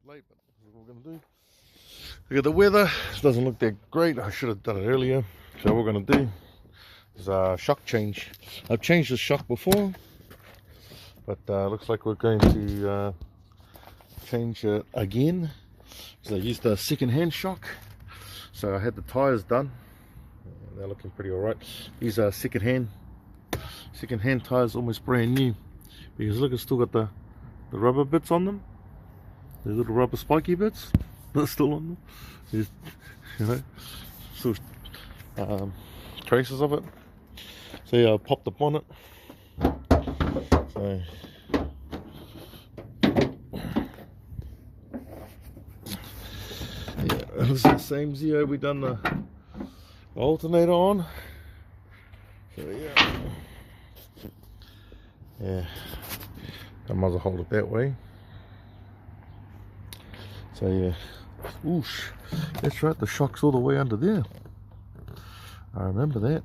late, but this is what we're going to do. Look at the weather. It doesn't look that great. I should have done it earlier. So what we're going to do is a shock change. I've changed the shock before, but looks like we're going to change it again. So I used a second-hand shock. So I had the tires done. They're looking pretty alright. These are second-hand tires, almost brand new. Because look, it's still got the rubber bits on them. The little rubber spiky bits. They're still on them. There's, you know, still traces of it. So yeah, I popped the bonnet. So yeah, this is the same Zio we done the alternator on. So yeah, I might as well hold it that way. So yeah, oosh, that's right, the shock's all the way under there. I remember that.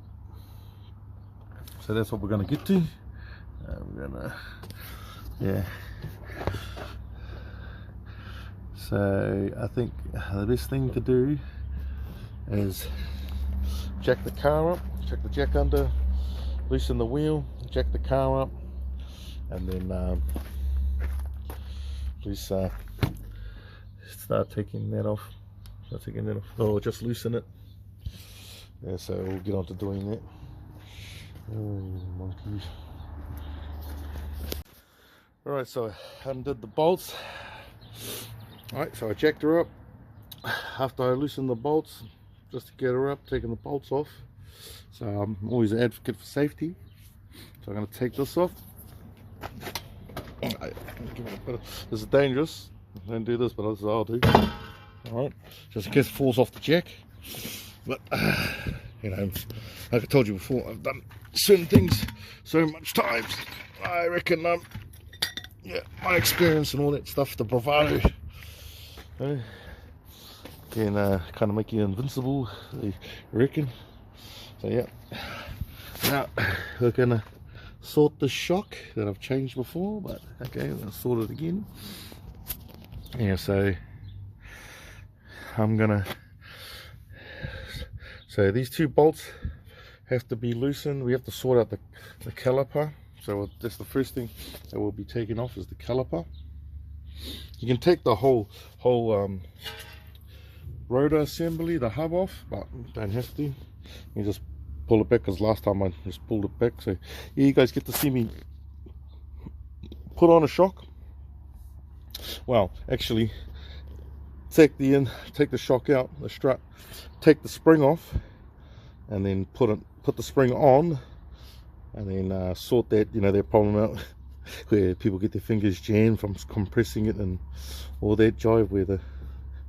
So that's what we're going to get to. We're gonna, yeah. So I think the best thing to do is jack the car up, check the jack under, loosen the wheel, jack the car up, and then please start taking that off. Or just loosen it. Yeah, so we'll get on to doing that. Oh, monkeys. Alright, so I undid the bolts. Alright, so I jacked her up. After I loosened the bolts, just to get her up, taking the bolts off. So I'm always an advocate for safety. So I'm going to take this off. This is dangerous. Don't do this, but this is what I'll do. Alright, just in case it falls off the jack. But you know, like I told you before, I've done certain things so much times. I reckon yeah, my experience and all that stuff, the bravado, can kind of make you invincible, I reckon. So yeah, now we're gonna sort the shock that I've changed before, but okay, I'm gonna sort it again. Yeah, so I'm gonna, so these two bolts have to be loosened. We have to sort out the caliper. So that's the first thing that we'll be taking off, is the caliper. You can take the whole rotor assembly, the hub off, but you don't have to. You just pull it back, because last time I just pulled it back. So yeah, you guys get to see me put on a shock. Well, actually, take the shock out, the strut, take the spring off, and then put the spring on, and then sort that, you know, that problem out where people get their fingers jammed from compressing it and all that jive, where the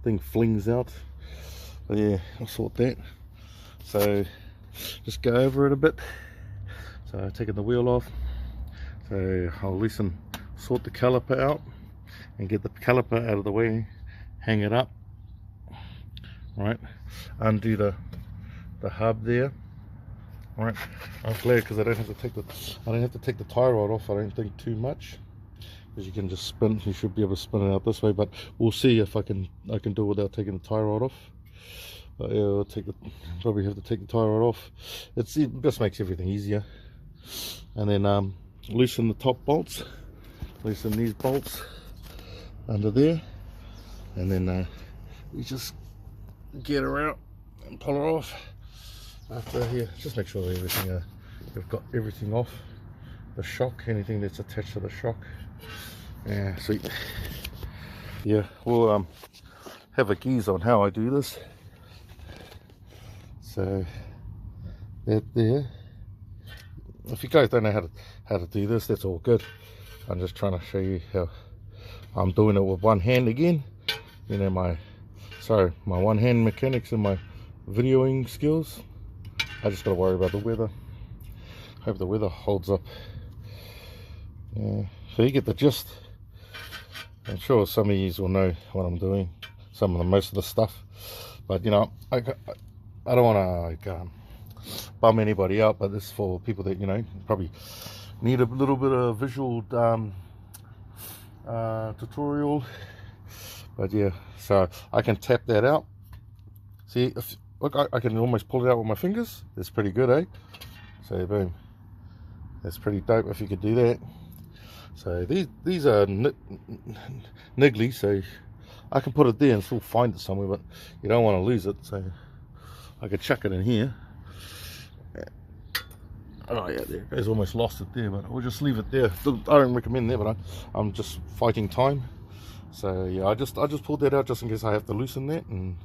thing flings out. But yeah, I'll sort that. So just go over it a bit. So I've taken the wheel off. So I'll sort the caliper out and get the caliper out of the way, hang it up, right, undo the hub there. All right, I'm glad, because I don't have to take the tie rod off. I don't think too much, because you can just spin. You should be able to spin it out this way, but we'll see if I can do it without taking the tie rod off. But yeah, I'll probably have to take the tie rod off. It just makes everything easier. And then loosen the top bolts, loosen these bolts under there, and then we just get her out and pull her off. After here, just make sure everything we've got everything off the shock, anything that's attached to the shock. Yeah, sweet. Yeah, we'll have a geese on how I do this. So that there. If you guys don't know how to do this, that's all good. I'm just trying to show you how I'm doing it with one hand again. You know, my one hand mechanics and my videoing skills. I just gotta worry about the weather. Hope the weather holds up. Yeah, so you get the gist. I'm sure some of you will know what I'm doing, most of the stuff. But you know, I don't want to bum anybody out. But this is for people that, you know, probably need a little bit of visual tutorial But yeah, so I can tap that out. See, look, I can almost pull it out with my fingers. It's pretty good, eh? So boom, that's pretty dope if you could do that. So these are niggly, so I can put it there and still find it somewhere, but you don't want to lose it, so I could chuck it in here. Oh yeah, there it goes. Almost lost it there, but we'll just leave it there. I don't recommend that, but I'm just fighting time. So yeah, I just pulled that out just in case I have to loosen that and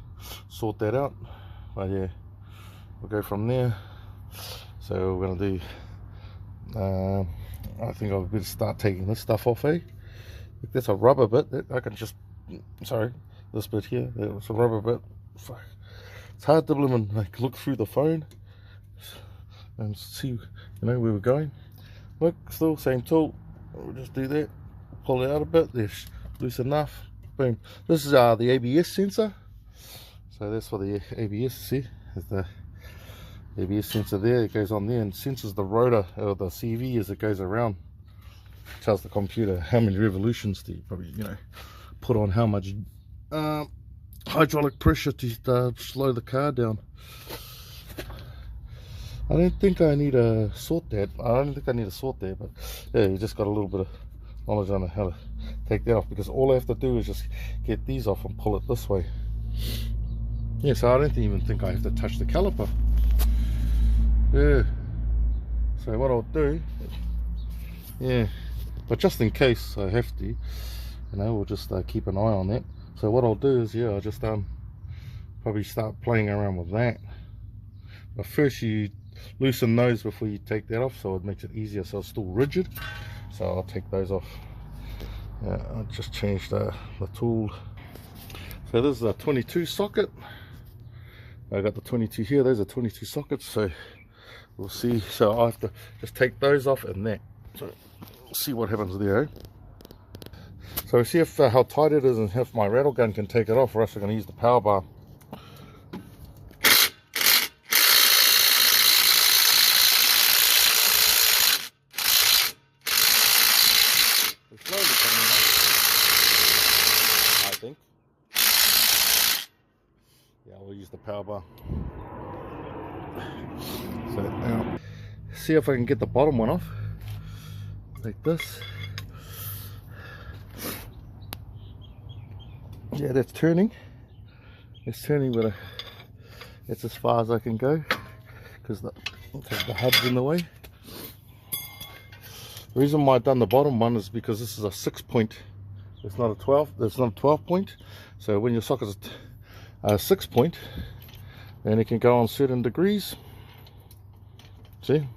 sort that out. But yeah, we'll go from there. So we're gonna do. I think I'll better start taking this stuff off, eh? That's a rubber bit that I can just. Sorry, this bit here. It's a rubber bit. Fuck. It's hard to like look through the phone and see, you know, where we're going. Look, still same tool. We'll just do that. Pull it out a bit. There's loose enough. Boom. This is the ABS sensor. So that's for the ABS. See, there's the ABS sensor there. It goes on there and senses the rotor or the CV as it goes around. It tells the computer how many revolutions to probably, you know, put on how much hydraulic pressure to slow the car down. I don't think I need to sort that. I don't think I need to sort that, but yeah, you just got a little bit of knowledge on how to take that off, because all I have to do is just get these off and pull it this way. Yeah, so I don't even think I have to touch the caliper. Yeah. So what I'll do, yeah, but just in case I have to, you know, we'll just keep an eye on that. So what I'll do is, yeah, I'll just probably start playing around with that. But first you loosen those before you take that off, so it makes it easier, so it's still rigid. So I'll take those off. Yeah, I'll just change the tool. So this is a 22 socket. I got the 22 here. Those are 22 sockets, so we'll see. So I have to just take those off and that. So we'll see what happens there, eh? So we see if how tight it is and if my rattle gun can take it off, or else we're going to use the power bar. It's slowly coming off, I think. Yeah, we'll use the power bar. So now, see if I can get the bottom one off, like this. Yeah, that's turning. It's turning, but it's as far as I can go because the hub's in the way. The reason why I've done the bottom one is because this is a 6-point. It's not a 12. It's not a 12-point. So when your socket's a 6-point, then it can go on certain degrees. See?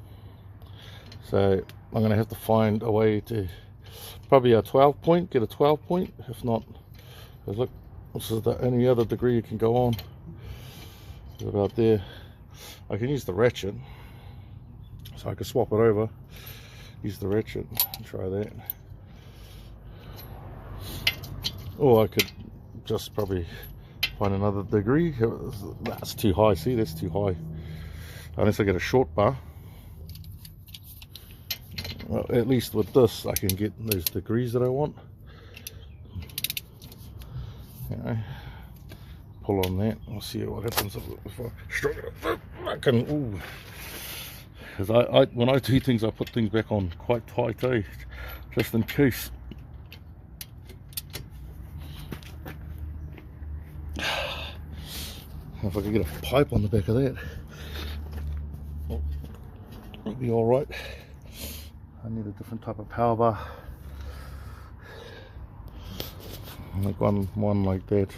So I'm going to have to find a way to probably a 12-point. Get a 12-point. If not. Because look, this is the only other degree you can go on. About there. I can use the ratchet, so I can swap it over. Use the ratchet. Try that. Or I could just probably find another degree. That's too high. See, that's too high. Unless I get a short bar. Well, at least with this, I can get those degrees that I want. You know, pull on that. I'll see what happens if I stroke it up. I can, ooh. Because when I do things, I put things back on quite tight, eh? Just in case. If I could get a pipe on the back of that, it'll be all right. I need a different type of power bar. Like one like that,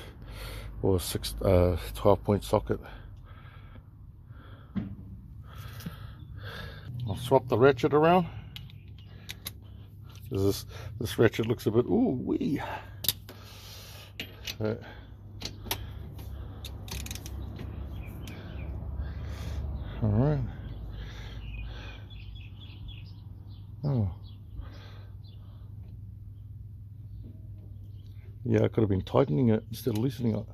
or a 12-point socket. I'll swap the ratchet around. This ratchet looks a bit ooh wee. All right. Oh. Yeah, I could have been tightening it instead of loosening it.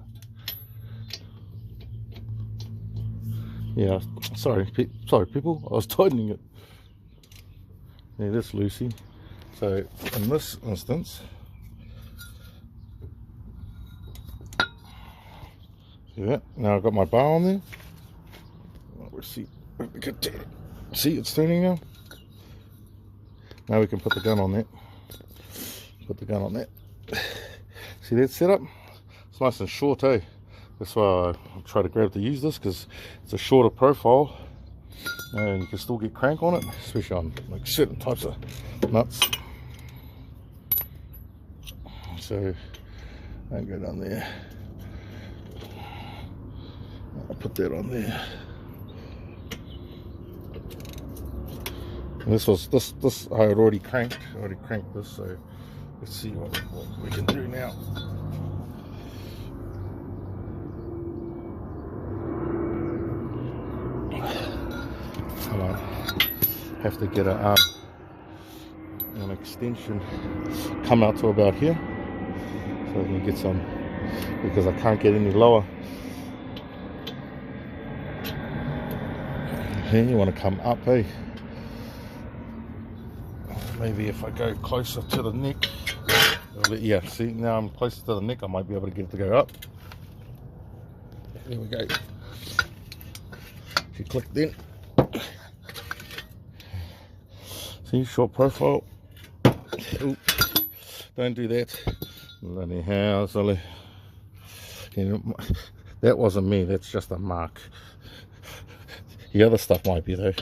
Yeah, sorry people, I was tightening it. Yeah, that's loosey. So in this instance, Yeah, now I've got my bar on there. See, it's turning now. Now we can put the gun on that. Put the gun on that. See that setup? It's nice and short, eh? That's why I try to grab to use this, because it's a shorter profile and you can still get crank on it, especially on like certain types of nuts. So I'll go down there. I'll put that on there. And this I had already cranked. This, so let's see what we can do now. Come on. Have to get an extension come out to about here, so I can get some, because I can't get any lower. Here you want to come up, eh? Maybe if I go closer to the neck, yeah, see, now I'm closer to the neck, I might be able to get it to go up. There we go. If you click then, see, short profile. Ooh, don't do that. Bloody hell, Solly. You know, that wasn't me, that's just a mark. The other stuff might be though.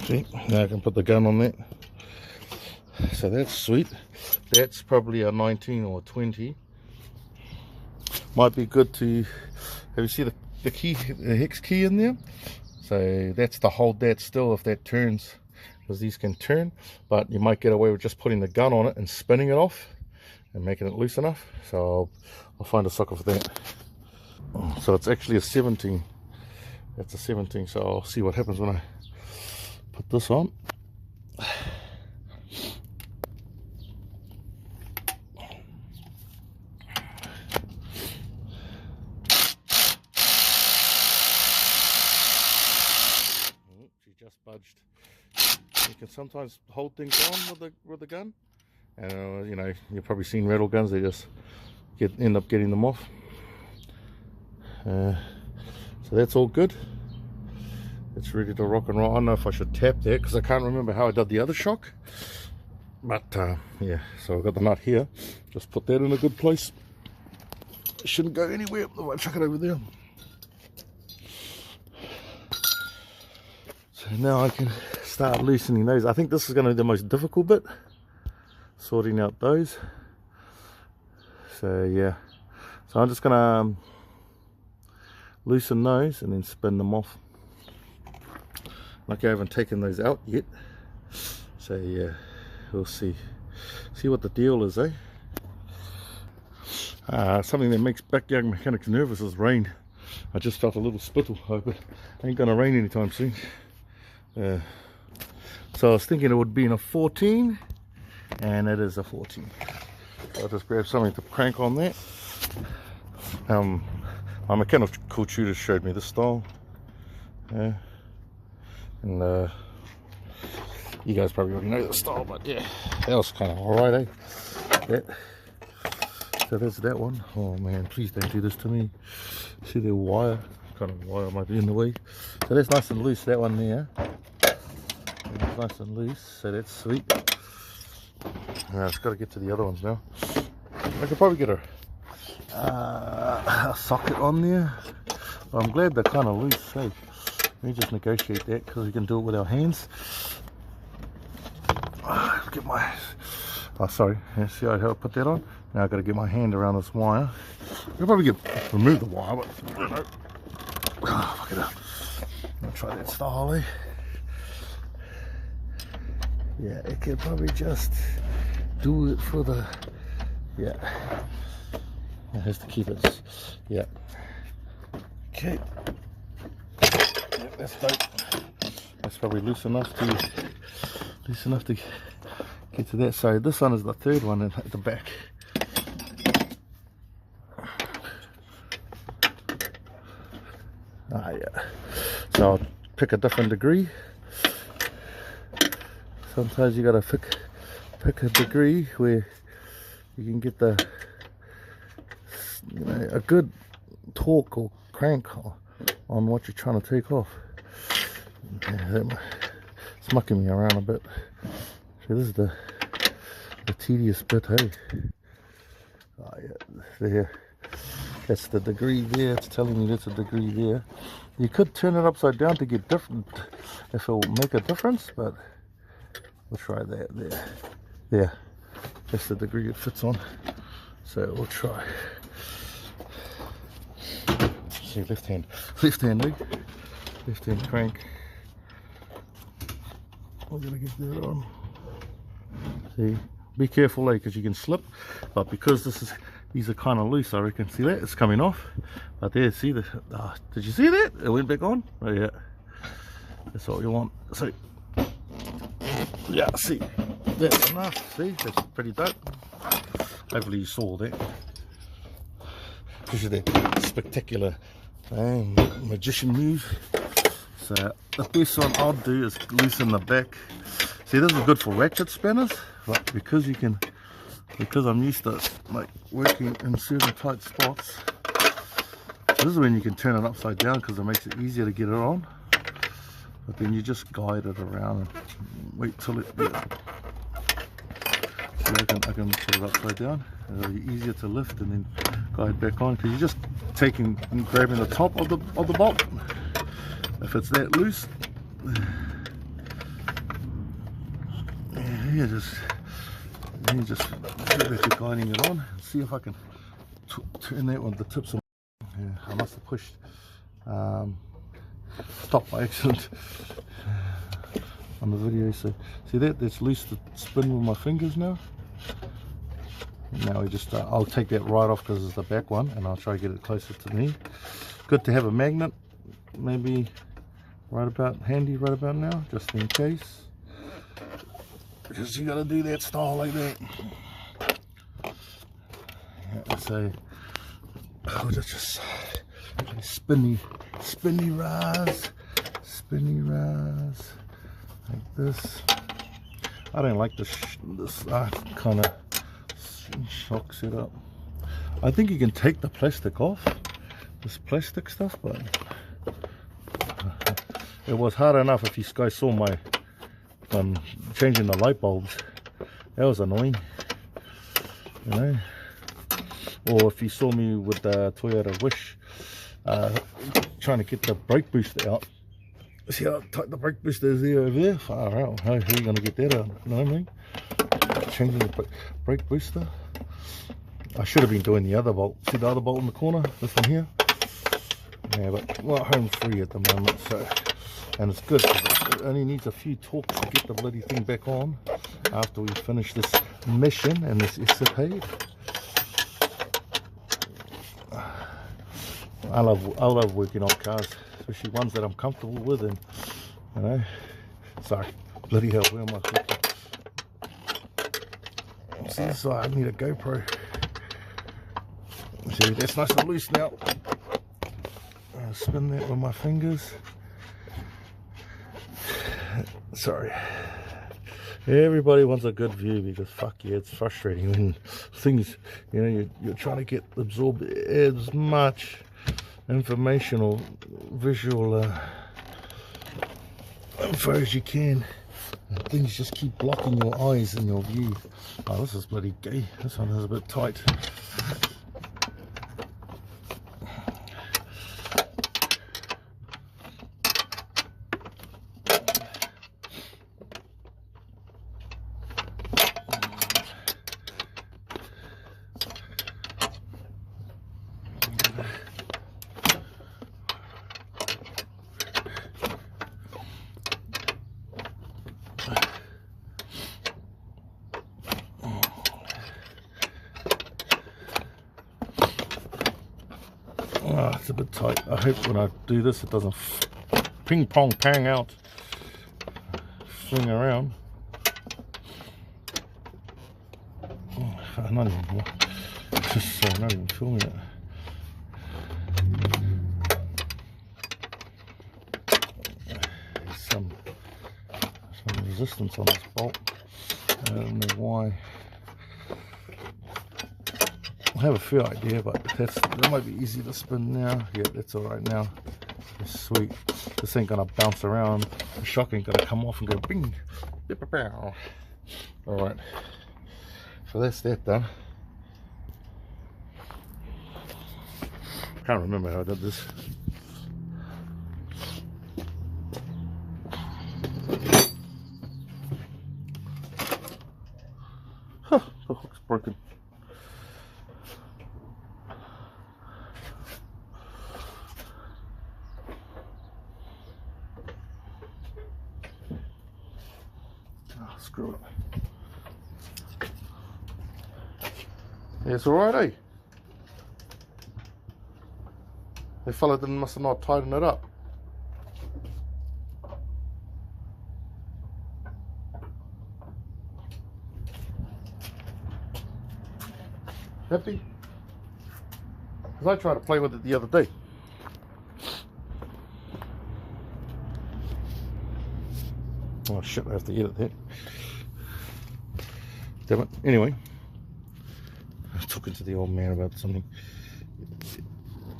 See, now I can put the gun on that. So that's sweet. That's probably a 19 or 20. Might be good to, have you see the key, the hex key in there? So that's to hold that still if that turns, because these can turn, but you might get away with just putting the gun on it and spinning it off and making it loose enough. So I'll find a socket for that. So it's actually a 17. That's a 17, so I'll see what happens when I put this on. She just budged. You can sometimes hold things on with the gun, and you know, you've probably seen rattle guns, they just end up getting them off. So that's all good. It's ready to rock and roll. I don't know if I should tap that because I can't remember how I did the other shock. But yeah, so I've got the nut here. Just put that in a good place. It shouldn't go anywhere. I'll chuck it over there. So now I can start loosening those. I think this is going to be the most difficult bit, sorting out those. So yeah, so I'm just going to loosen those and then spin them off. Lucky I haven't taken those out yet, so yeah, we'll see what the deal is, eh? Something that makes backyard mechanics nervous is rain. I just felt a little spittle. Hope it ain't gonna rain anytime soon. So I was thinking it would be in a 14, and it is a 14. So I'll just grab something to crank on that. My mechanical tutor showed me this style. Yeah. And you guys probably already know the style, but yeah, that was kind of alright, eh? Yeah. So there's that one. Oh man, please don't do this to me. See the wire? Kind of wire might be in the way. So that's nice and loose, that one there. It's nice and loose, so that's sweet. Now it's got to get to the other ones now. I could probably get a socket on there. But I'm glad they're kind of loose, hey? Let me just negotiate that because we can do it with our hands. Get my, oh sorry, yeah, see how I put that on? Now I've got to get my hand around this wire. I'll probably remove the wire, but you know. Oh, fuck it up. I'll try that style, eh? Yeah, it can probably just do it for the, yeah. It has to keep it, yeah. Okay. That's dope. That's probably loose enough to get to that side. This one is the third one at the back. Yeah. So I'll pick a different degree. Sometimes you gotta pick a degree where you can get the, you know, a good torque or crank on what you're trying to take off. Yeah, it's mucking me around a bit. So this is the tedious bit, hey. Oh yeah, there. That's the degree there. It's telling me that's a degree there. You could turn it upside down to get different, if it will make a difference, but we'll try that there. There. That's the degree it fits on. So we'll try. See, left hand leg, left hand crank. We're gonna get that on. See, be careful, because you can slip, but because these are kind of loose, I reckon. See that? It's coming off. But there, see the, did you see that? It went back on. Oh yeah. That's what you want. So yeah, see, that's enough. See, that's pretty dope. Hopefully you saw that. This is the spectacular magician move. So the best one I'll do is loosen the back. See, this is good for ratchet spinners, but because I'm used to like working in certain tight spots, this is when you can turn it upside down because it makes it easier to get it on. But then you just guide it around and wait till it. Yeah. So I can put it upside down. It'll be easier to lift and then guide back on because you're just taking and grabbing the top of the bolt. If it's that loose, you just feel like you're guiding it on. See if I can turn that with the tips on. Yeah, I must have pushed stop by accident on the video. So see that's loose to spin with my fingers now. Now we just I'll take that right off because it's the back one, and I'll try to get it closer to me. Good to have a magnet, maybe handy right about now, just in case. Because you got to do that style like that. Yeah, so just spinny rise like this. I don't like this kind of shock setup. I think you can take the plastic off, this plastic stuff, but it was hard enough. If you guys saw my changing the light bulbs, that was annoying, you know. Or if you saw me with the Toyota Wish trying to get the brake booster out. See how tight the brake booster is there over there? Far out. How are you going to get that out? You know what I mean? Changing the brake booster. I should have been doing the other bolt. See the other bolt in the corner? This one here? Yeah, but we're home free at the moment, so. And it's good because it only needs a few torques to get the bloody thing back on after we finish this mission and this escapade. I love working on cars, especially ones that I'm comfortable with, and you know. Sorry, bloody hell, where am I looking? See, so I need a GoPro. See, that's nice and loose now. I'll spin that with my fingers. Sorry. Everybody wants a good view because fuck yeah, it's frustrating when things, you know, you're trying to absorb as much informational visual info as you can, and things just keep blocking your eyes and your view. Oh, this is bloody gay. This one is a bit tight. Oh, it's a bit tight. I hope when I do this it doesn't ping pong pang out, fling around. Oh, I'm not even filming it. There's some resistance on this bolt. I don't know why. I have a fair idea, but that might be easy to spin now. Yeah, that's all right now. That's sweet. This ain't gonna bounce around. The shock ain't gonna come off and go bing. All right. So that's that done. Can't remember how I did this. Huh, the hook's broken. Oh, screw it. Yeah, it's alright, eh? The fella must have not tightened it up. Happy? Because I tried to play with it the other day. Oh shit, I have to edit that. Damn it. Anyway, I was talking to the old man about something.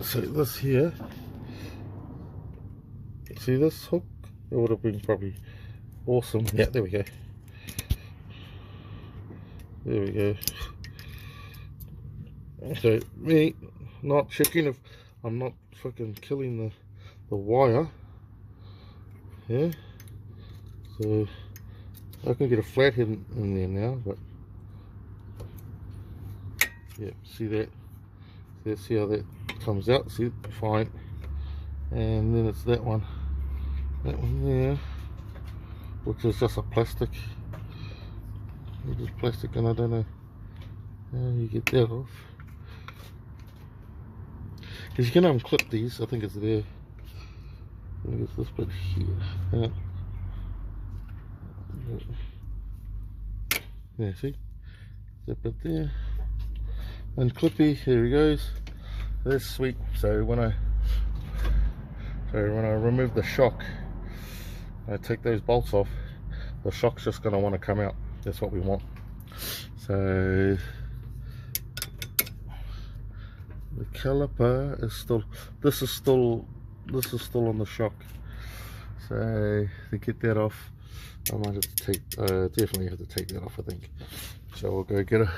So this here, see this hook? It would have been probably awesome. Yeah, there we go. There we go. So me not checking if I'm not fucking killing the wire. Yeah. So I can get a flathead in there now, but yeah, see that? See how that comes out? See, fine. And then it's that one there, which is just a plastic. It's just plastic, and I don't know how you get that off. Because you can unclip these. I think it's there. I think it's this bit here. Yeah, see? That bit there. And clippy, here he goes. That's sweet. So when I remove the shock, I take those bolts off, the shock's just going to want to come out. That's what we want. So the caliper is still, this is still on the shock. So to get that off, I might have to take, definitely have to take that off, I think. So we'll go get a,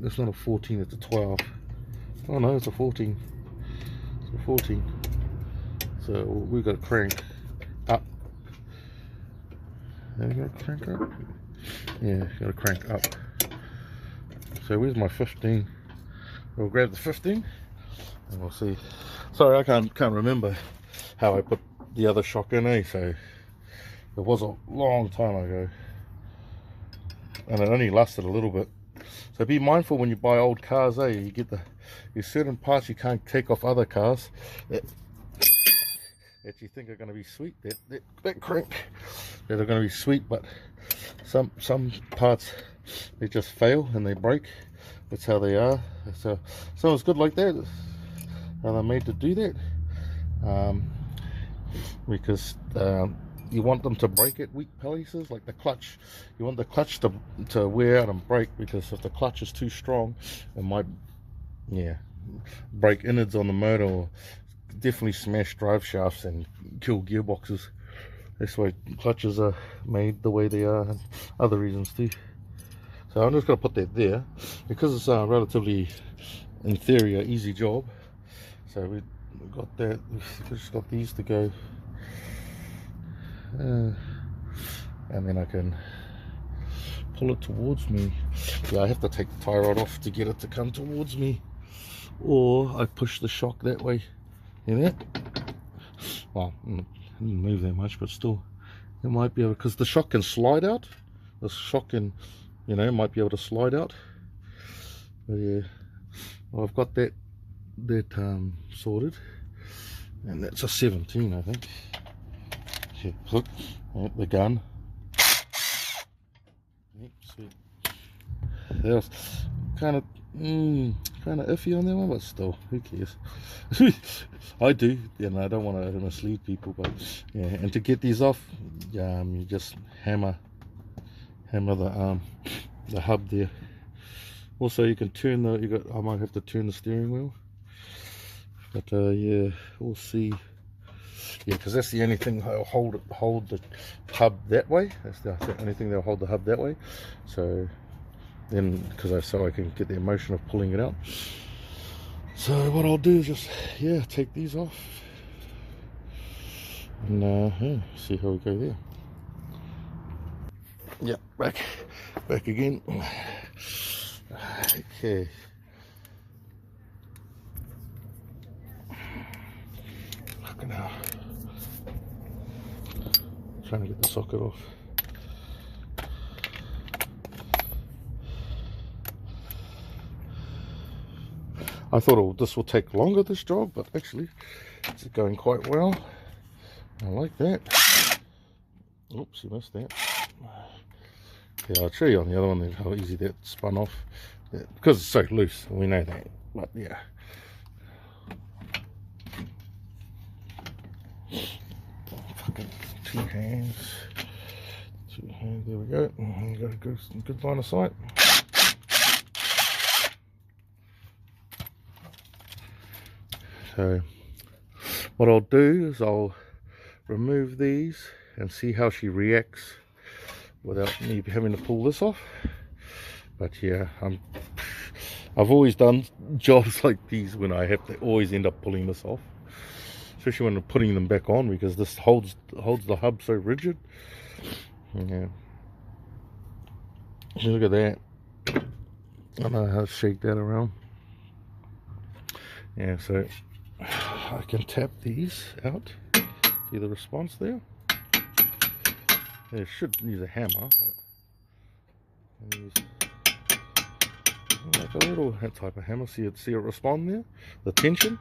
it's not a 14, it's a 12. Oh no, it's a 14. It's a 14. So we've got to crank up. There we go, crank up. Yeah, got to crank up. So where's my 15? We'll grab the 15 and we'll see. Sorry, I can't remember how I put the other shock in, eh? So it was a long time ago, and it only lasted a little bit. So be mindful when you buy old cars, eh? You get there's certain parts you can't take off other cars that you think are going to be sweet. That crank, that are going to be sweet, but some parts they just fail and they break. That's how they are. So it's good like that, and they're made to do that, because you want them to break at weak places, like the clutch. You want the clutch to wear out and break, because if the clutch is too strong, it might, yeah, break innards on the motor, or definitely smash drive shafts and kill gearboxes. That's why clutches are made the way they are, and other reasons too. So I'm just going to put that there, because it's a relatively, in theory, an easy job. So we've got that, we've just got these to go. And then I can pull it towards me. Yeah, I have to take the tie rod off to get it to come towards me, or I push the shock that way. You know that? Well, I didn't move that much, but still, it might be able, because the shock can slide out. The shock can, you know, might be able to slide out. But yeah, well, I've got that sorted, and that's a 17, I think. Yeah, look, the gun. See, that was kind of iffy on that one, but still, who cares? I do, and I don't want to mislead people, but yeah. And to get these off, you just hammer the hub there, Also, you can turn the. I might have to turn the steering wheel, but yeah, we'll see. Yeah, because that's the only thing that'll hold the hub that way. That's the only thing that'll hold the hub that way. So then, so I can get the motion of pulling it out. So what I'll do is just take these off and see how we go there. Yep, back again. Okay. Fucking hell. Trying to get the socket off. I thought this will take longer, this job, but actually it's going quite well. I like that. Oops, you missed that. Yeah, I'll show you on the other one how easy that spun off. Yeah, because it's so loose, we know that. But yeah. Fucking two hands. There we go. You got a good line of sight. So what I'll do is I'll remove these and see how she reacts without me having to pull this off. But yeah, I've always done jobs like these when I have to always end up pulling this off, especially when I'm putting them back on, because this holds the hub so rigid. Yeah, look at that. I know how to shake that around. Yeah, so I can tap these out. See the response there? I should use a hammer, but I use like a little type of hammer. See it respond there? The tension.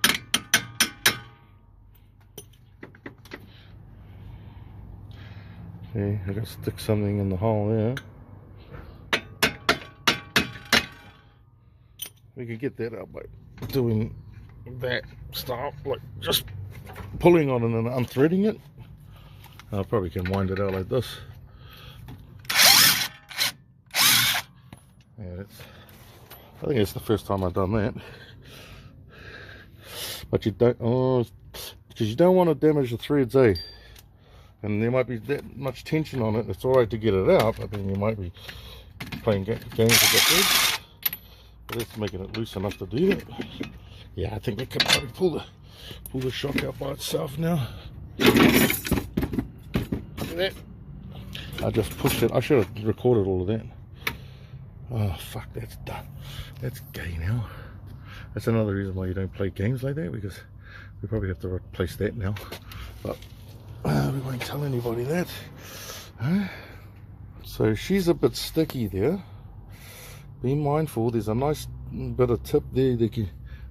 Okay, I gotta stick something in the hole there. We can get that out by doing that style, like just pulling on it and unthreading it. I probably can wind it out like this. Yeah, I think it's the first time I've done that. But you don't, because you don't want to damage the threads, eh? And there might be that much tension on it. It's alright to get it out, but then you might be playing games with the threads. But that's making it loose enough to do that. Yeah, I think we could probably pull the shock out by itself now. Look at that. I just pushed it. I should have recorded all of that. Oh fuck, that's done. That's gay now. That's another reason why you don't play games like that, because we probably have to replace that now. But we won't tell anybody that. Huh? So she's a bit sticky there. Be mindful, there's a nice bit of tip there that you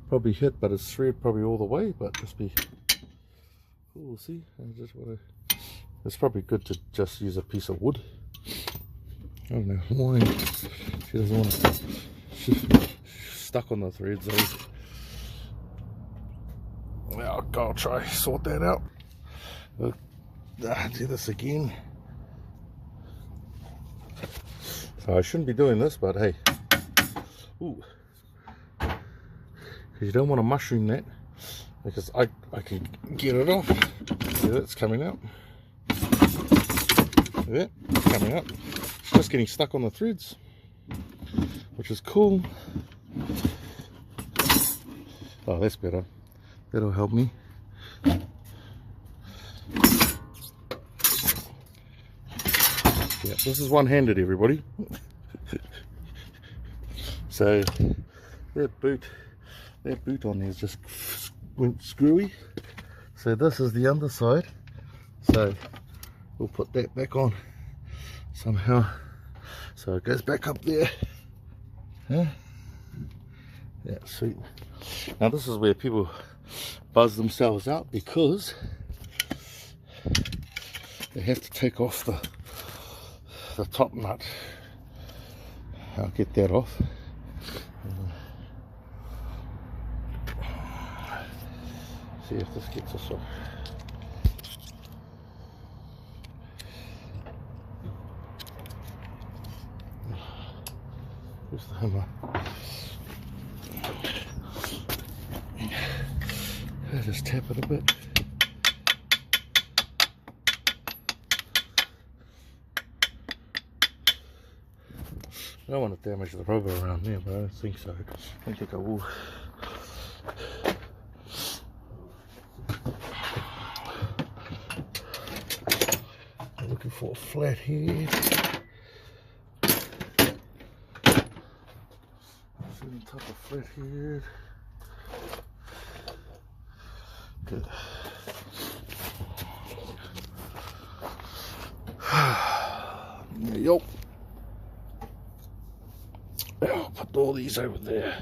probably hit, but it's thread probably all the way, but just be cool. See, I just want to, it's probably good to just use a piece of wood. I don't know why she doesn't want to, she's stuck on the threads though. Well, I'll try sort that out. Do this again. So I shouldn't be doing this, but hey, ooh, because you don't want to mushroom that, because I can get it off. See, that's coming out. See that? It's coming out. It's just getting stuck on the threads, which is cool. Oh, that's better. That'll help me. Yeah, this is one-handed, everybody. So that boot on there is just went screwy. So this is the underside. So we'll put that back on somehow. So it goes back up there. Huh? Yeah, sweet. Now this is where people buzz themselves out, because they have to take off the top nut. I'll get that off. See if this gets us off. Where's the hammer? I just tap it a bit. I don't want to damage the rubber around there, but I don't think so. I don't think I will. I'm looking for a flathead. Certain type of flathead. Good. There you go. I'll put all these over there.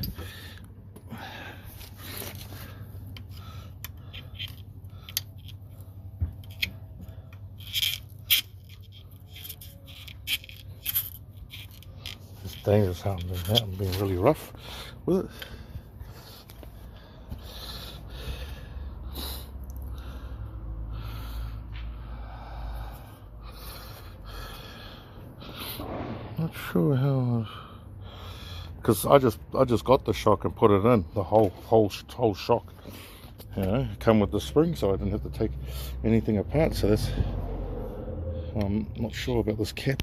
It's dangerous how I'm being really rough with it. Not sure how. Because I just got the shock and put it in, the whole shock, you know, come with the spring, so I didn't have to take anything apart. So that's, I'm not sure about this cap.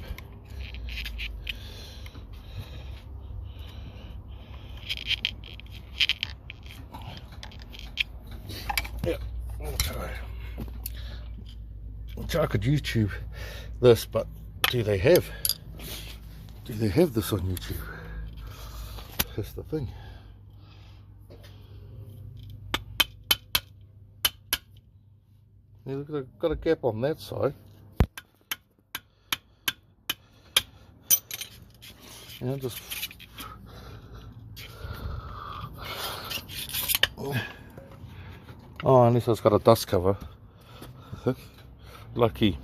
Yeah, which I could YouTube this, but do they have this on YouTube? That's the thing. Yeah, look at it, got a gap on that side. And just oh, unless it's got a dust cover. Lucky.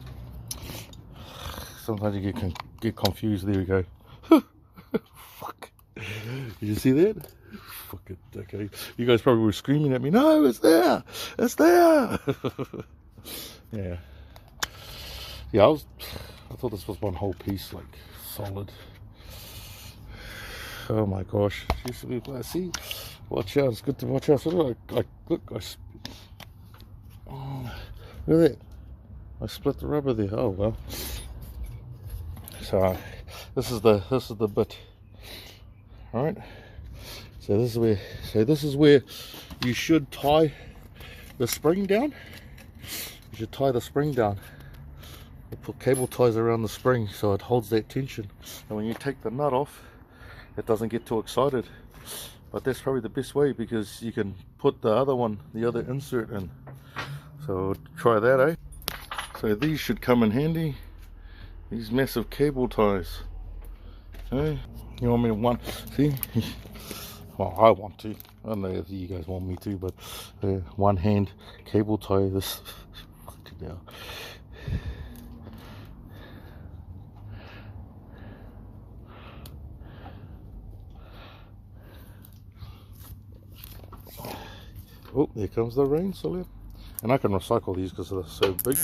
Sometimes you get confused. There we go. Fuck. Did you see that? Fuck it. Okay. You guys probably were screaming at me. No, it's there. It's there. Yeah. Yeah, I thought this was one whole piece, like solid. Oh my gosh. Used to be, see? Watch out. It's good to watch out. So look, look, oh, look at that. I split the rubber there. Oh well. So this is the bit. All right. So this is where you should tie the spring down. You should tie the spring down. You put cable ties around the spring so it holds that tension. And when you take the nut off, it doesn't get too excited. But that's probably the best way because you can put the other one, the other insert in. So try that, eh? So these should come in handy. These massive cable ties. Okay. You want me to see? Well, I want to. I don't know if you guys want me to, but one hand cable tie this. Now. Oh, there comes the rain, Celia. And I can recycle these because they're so big.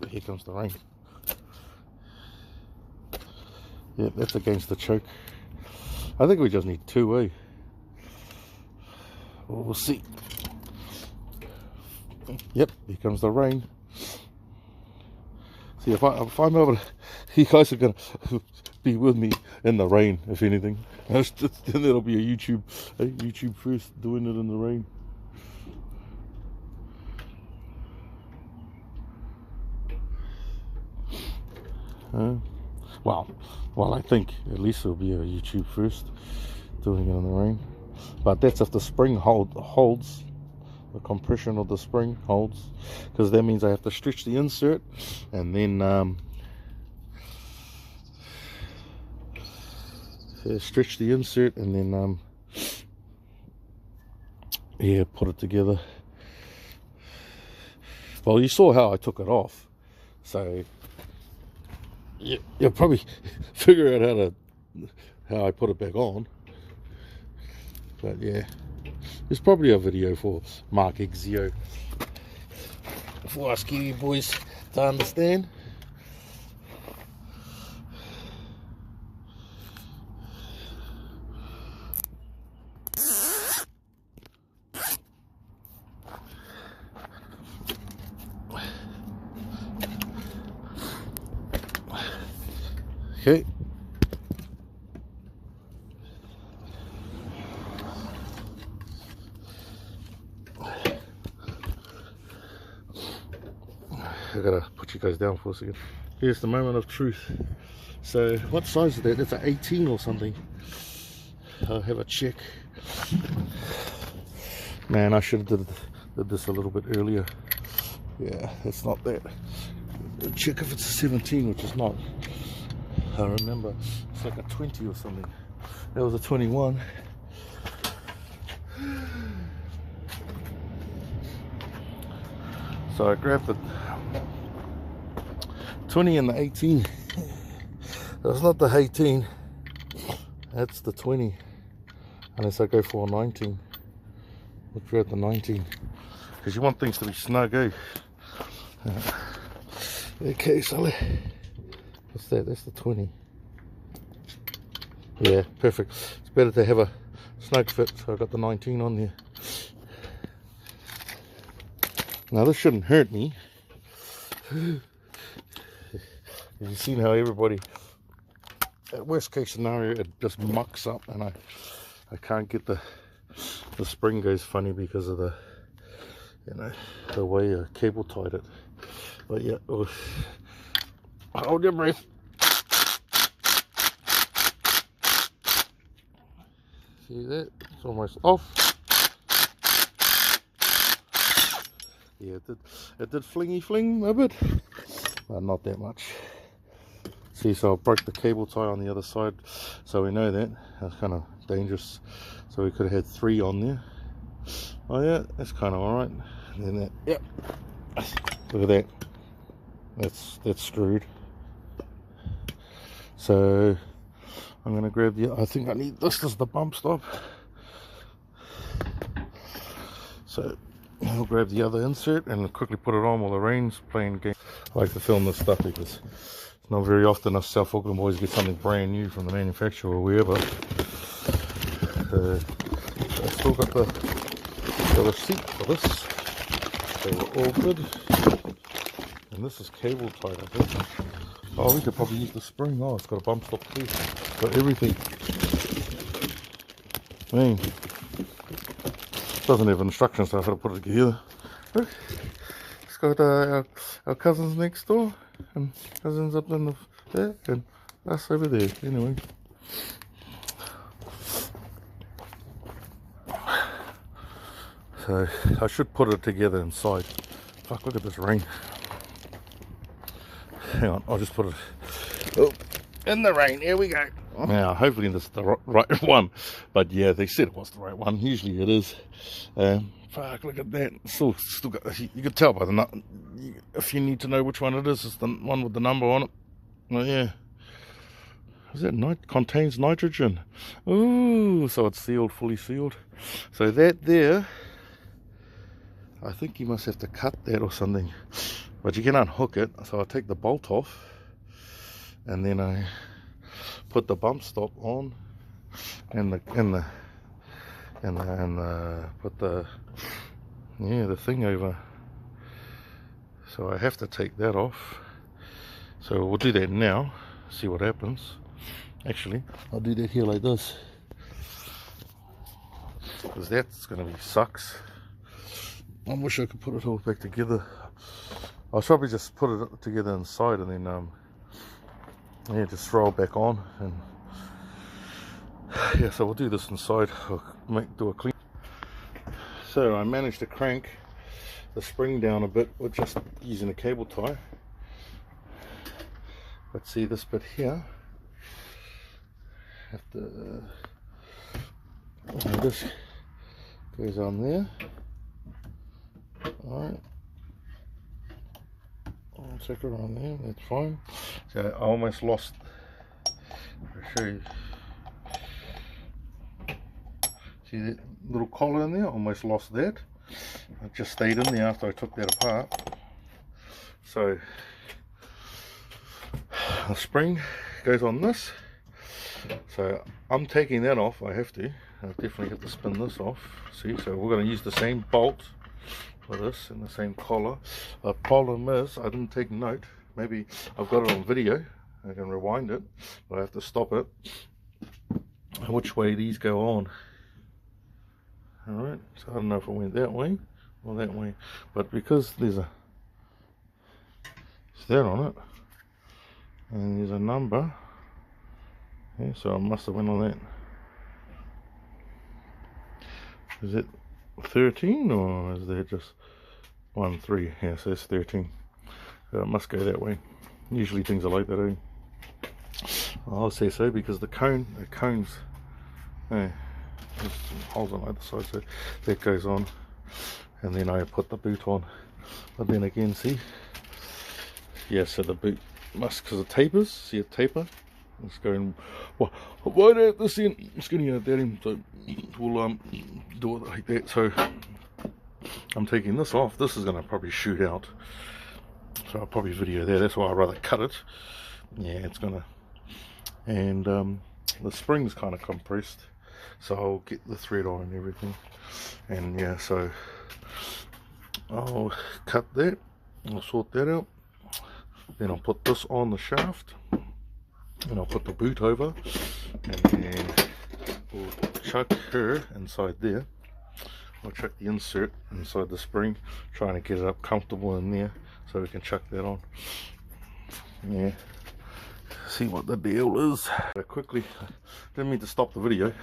Here comes the rain. Yeah, that's against the choke. I think we just need two, eh? We'll see. Yep, here comes the rain. See, if I'm able to, you guys are going to be with me in the rain, if anything. Then it'll be a YouTube first, doing it in the rain. Well, I think at least it'll be a YouTube first, doing it in the rain. But that's if the spring holds, the compression of the spring holds, because that means I have to stretch the insert and then stretch the insert and then yeah, put it together. Well, you saw how I took it off, so you'll probably figure out how I put it back on. But yeah, there's probably a video for Mark X Zio for us Kiwi boys to understand. Okay. I gotta put you guys down for a second. Here's the moment of truth. So, what size is that? It's an 18 or something. I'll have a check. Man, I should have did this a little bit earlier. Yeah, it's not that. Check if it's a 17, which is not. I remember it's like a 20 or something. That was a 21. So I grabbed the 20 and the 18. That's not the 18. That's the 20. Unless I go for a 19. We'll grab the 19. Because you want things to be snug, eh? Okay, so what's that? That's the 20. Yeah, perfect. It's better to have a snug fit, so I got the 19 on there. Now this shouldn't hurt me. You've seen how everybody, at worst case scenario, it just mucks up, and I can't get the spring goes funny because of the, you know, the way I cable tied it. But yeah, hold your breath. See that? It's almost off. Yeah, it did flingy fling a bit, but not that much. See, so I broke the cable tie on the other side, so we know that. That's kind of dangerous. So we could have had 3 on there. Oh yeah, that's kind of alright. And then that, yep. Look at that. That's screwed. So I'm gonna grab the. I think I need this as the bump stop. So I'll grab the other insert and quickly put it on while the rain's playing game. I like to film this stuff because it's not very often us South Auckland boys get something brand new from the manufacturer or wherever. I still got the receipt for this, so we're all good. And this is cable tied, I think. Oh, we could probably use the spring. Oh, it's got a bump stop too. Got everything. Man, doesn't have instructions, so I have to put it together. Look, it's got our cousins next door, and cousins up in there, and us over there. Anyway. So I should put it together inside. Fuck, look at this rain. Hang on, I'll just put it in the rain. Here we go. Now, hopefully this is the right one. But yeah, they said it was the right one. Usually it is. Fuck, look at that. Still got, you can tell by the, if you need to know which one it is, it's the one with the number on it. Oh yeah. Is that contains nitrogen? Ooh, so it's sealed, fully sealed. So that there, I think you must have to cut that or something, but you can unhook it. So I take the bolt off, and then I put the bump stop on, and put the thing over. So I have to take that off. So we'll do that now. See what happens. Actually, I'll do that here like this, because that's gonna be sucks. I wish I could put it all back together. I'll probably just put it together inside and then yeah, just throw it back on, and yeah, so we'll do this inside. I'll do a clean. So I managed to crank the spring down a bit with just using a cable tie. But see this bit here, have to this goes on there. Alright, I'll check it on there, that's fine. So I almost lost, I'll show you. See that little collar in there? Almost lost that. It just stayed in there after I took that apart. So the spring goes on this. So I'm taking that off, I have to. I definitely have to spin this off. See, so we're going to use the same bolt for this and the same collar. The problem is I didn't take note. Maybe I've got it on video, I can rewind it, but I have to stop it. Which way these go on. Alright, so I don't know if it went that way or that way, but because there's a that on it and there's a number, yeah, so I must have went on that. Is it 13 or is there just 1, 3? Yeah, so it's 13. So it must go that way. Usually things are like that, eh? I'll say so because the cones, yeah, just holes on either side, so that goes on, and then I put the boot on. But then again, see, yeah, so the boot must, because it tapers, see it taper, it's going right at this end, it's going to go that end, so we'll do it like that. So I'm taking this off. This is going to probably shoot out, so I'll probably video there. That's why I'd rather cut it. Yeah, it's gonna, and the spring's kind of compressed, so I'll get the thread on and everything. And yeah, so I'll cut that, I'll sort that out, then I'll put this on the shaft, and I'll put the boot over, and then we'll chuck her inside there. I'll chuck the insert inside the spring, trying to get it up comfortable in there so we can chuck that on. Yeah, see what the deal is. Quickly, didn't mean to stop the video,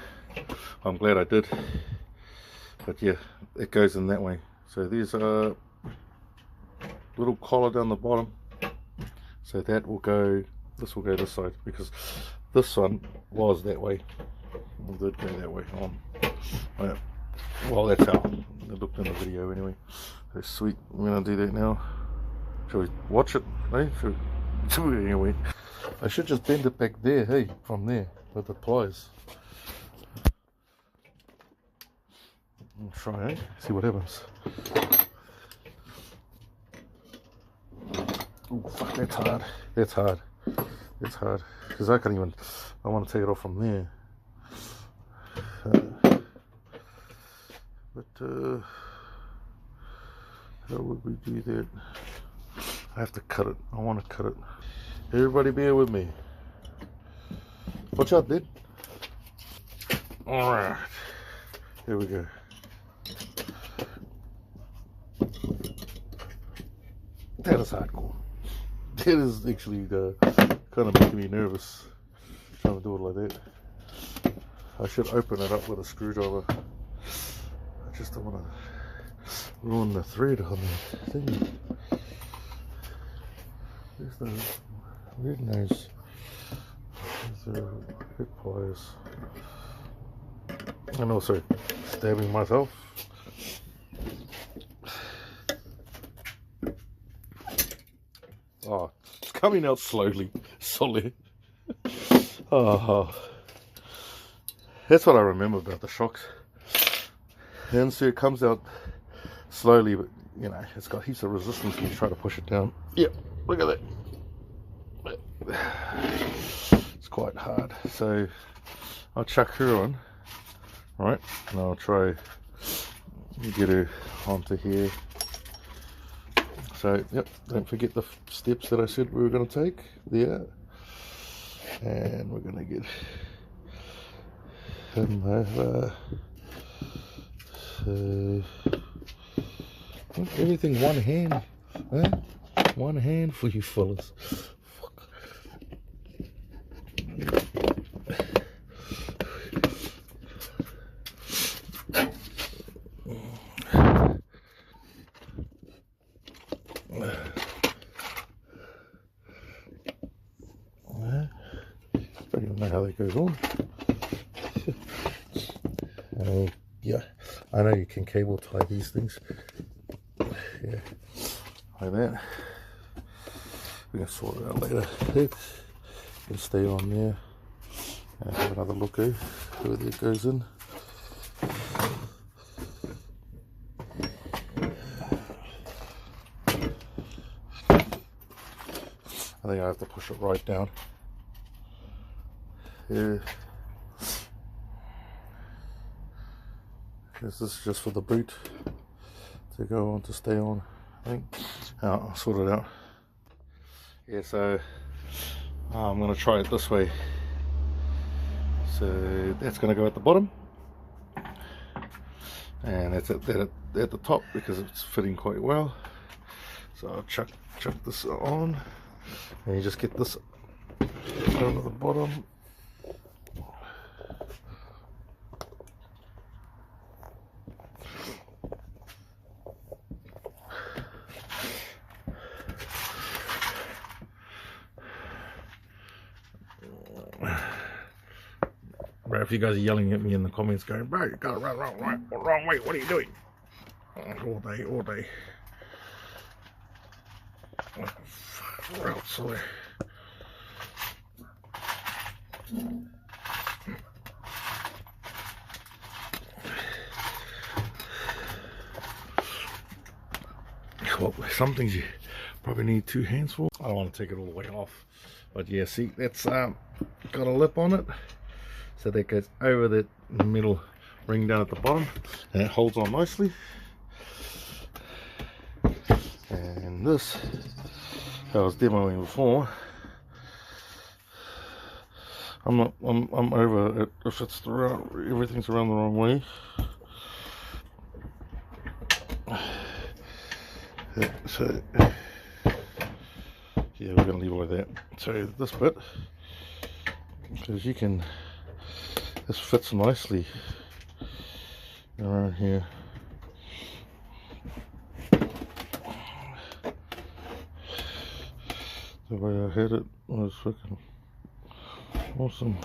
I'm glad I did, but yeah, it goes in that way. So there's a little collar down the bottom, so that will go, this will go this side, because this one was that way, it did go that way on. Yeah. Well, that's how it looked in the video anyway. So sweet, we're gonna do that now. Shall we watch it, eh? Anyway, I should just bend it back there, hey, from there, with the pliers. I'll try, eh? See what happens. Oh, fuck, that's hard. That's hard. That's hard. Because I can't even, I want to take it off from there. But how would we do that? I have to cut it. I want to cut it. Everybody bear with me. Watch out, dude. Alright. Here we go. That is hardcore. That is actually kind of making me nervous trying to do it like that. I should open it up with a screwdriver. I just don't want to ruin the thread on the thing. There's the red nose. There's the red pliers. And also stabbing myself. Oh, it's coming out slowly. Solid. Oh, that's what I remember about the shocks. And so it comes out slowly, but you know, it's got heaps of resistance when you try to push it down. Yep, look at that. It's quite hard. So I'll chuck her on, right? And I'll try and get her onto here. So, yep, don't forget the steps that I said we were going to take there. And we're going to get him over. So, everything one hand, eh? One hand for you fellas. Fuck. I don't even know how that goes on. Yeah, I know you can cable tie these things. Yeah, like that. We can sort it out later. It can stay on there. And have another look at where it goes in. I think I have to push it right down. Yeah. This is just for the boot to go on, to stay on, I think. I'll sort it out. Yeah, so I'm going to try it this way. So that's going to go at the bottom, and that's at the top because it's fitting quite well. So I'll chuck this on, and you just get this over the bottom. Bro, if you guys are yelling at me in the comments going, bro, you got it wrong way, what are you doing? All day. Right, sorry. Well, some things you probably need 2 hands for. I don't want to take it all the way off, but yeah, see, that's got a lip on it, so that goes over that middle ring down at the bottom, and it holds on nicely. And this, I was demoing before. I'm over it if it's everything's around the wrong way. So yeah, we're gonna leave it like that. So this bit, because you can, this fits nicely around here. The way I had it was freaking awesome.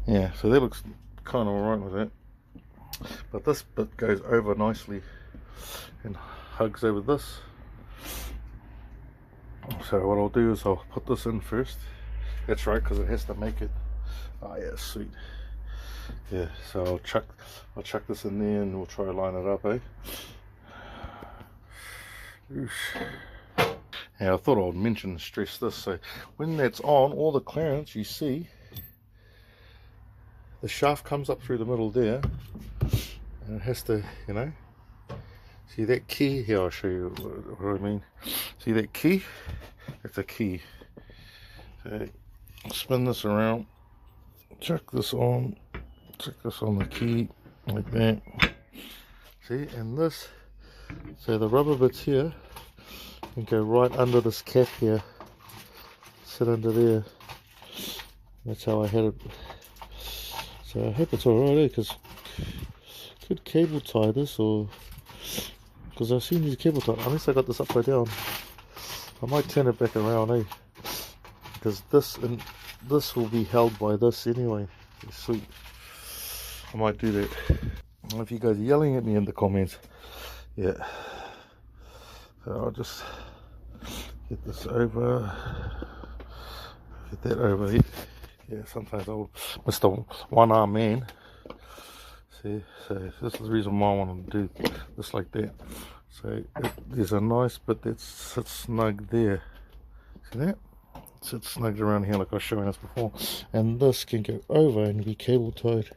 Yeah, so that looks kind of alright with that, but this bit goes over nicely and hugs over this. So what I'll do is I'll put this in first. That's right, because it has to make it. Oh yeah, sweet. Yeah, so I'll chuck this in there and we'll try to line it up, eh? Oosh. Yeah, I thought I would stress this. So when that's on, all the clearance you see, the shaft comes up through the middle there, and it has to, you know, see that key here. I'll show you what I mean. See that key? That's a key. So spin this around, chuck this on the key like that. See, and this, so the rubber bits here can go right under this cap here, sit under there. That's how I had it. So I hope it's alright, because could cable tie this, or because I've seen these cable tie, unless I got this upside down, I might turn it back around, because this will be held by this anyway. Sweet. I might do that. If you guys are yelling at me in the comments, yeah. So I'll just get this over, get that over here. Yeah, sometimes I'll Mr. One-Arm Man. See, so this is the reason why I want to do this like that. So there's a nice bit that sits snug there. See that? It sits snug around here like I was showing us before. And this can go over and be cable tied.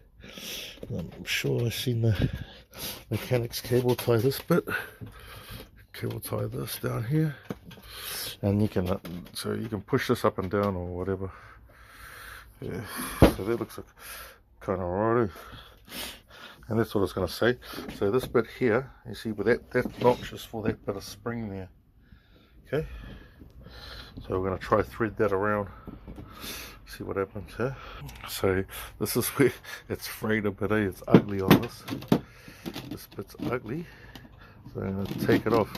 I'm sure I've seen the mechanics cable tie this bit. Cable tie this down here. And you can, so you can push this up and down or whatever. Yeah, so that looks like kind of alright, and that's what I was going to say. So this bit here, you see, with that notch is for that bit of spring there. Okay, so we're going to try thread that around, see what happens here. So this is where it's frayed a bit, it's ugly on this. This bit's ugly, so I'm going to take it off.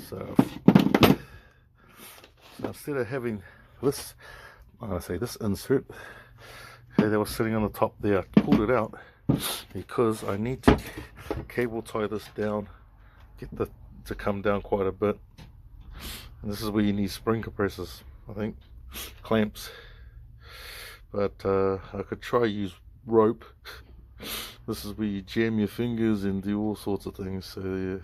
So instead of having this, I'm going to say this insert, okay, that was sitting on the top there, I pulled it out because I need to cable tie this down, get to come down quite a bit, And this is where you need spring compressors, I think, clamps. But I could try use rope. This is where you jam your fingers and do all sorts of things. So yeah,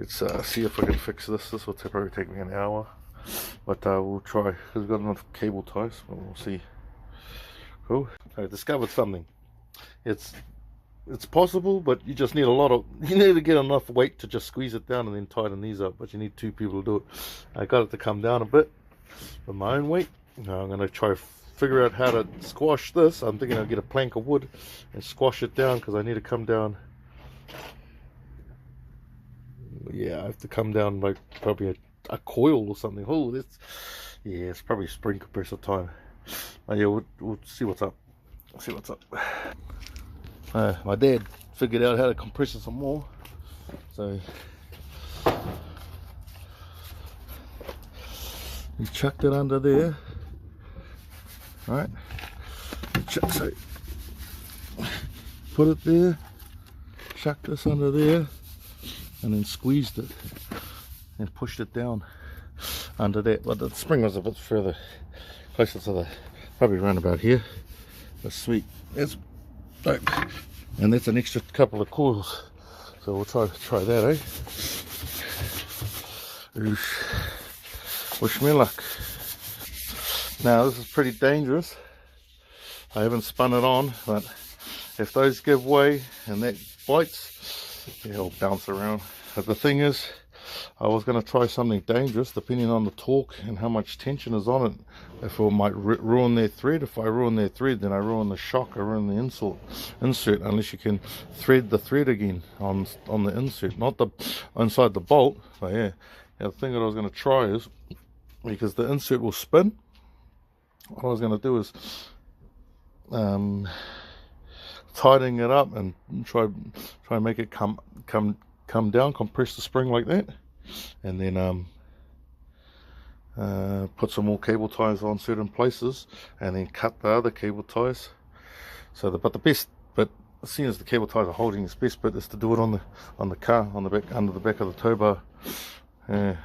let's see if I can fix this. This will probably take me an hour, but we'll try because we've got enough cable ties. But we'll see. Cool. I discovered something. It's possible, but you just need you need to get enough weight to just squeeze it down and then tighten these up. But you need 2 people to do it. I got it to come down a bit with my own weight. Now I'm going to try figure out how to squash this. I'm thinking I'll get a plank of wood and squash it down because I need to come down. Yeah, I have to come down like probably a coil or something. Oh, yeah, it's probably spring compressor time. Yeah, we'll see what's up. See what's up. My dad figured out how to compress it some more, so he chucked it under there. Right, so put it there, chuck this under there, and then squeezed it and pushed it down under that. But the spring was a bit further, closer to the, probably around about here. That's sweet. That's dope. And that's an extra couple of coils. So we'll try that, eh? Wish me luck. Now this is pretty dangerous. I haven't spun it on, but if those give way and that bites, it'll bounce around. But the thing is, I was going to try something dangerous depending on the torque and how much tension is on it. If it might ruin their thread. If I ruin their thread, then I ruin the shock, I ruin the insert, unless you can thread the thread again on the insert, not the inside the bolt. But yeah, the thing that I was going to try is, because the insert will spin, what I was going to do is tighten it up and try and make it come down, compress the spring like that, and then put some more cable ties on certain places, and then cut the other cable ties. So but as soon as the cable ties are holding, the best bit is to do it on the car, on the back, under the back of the tow bar. Yeah,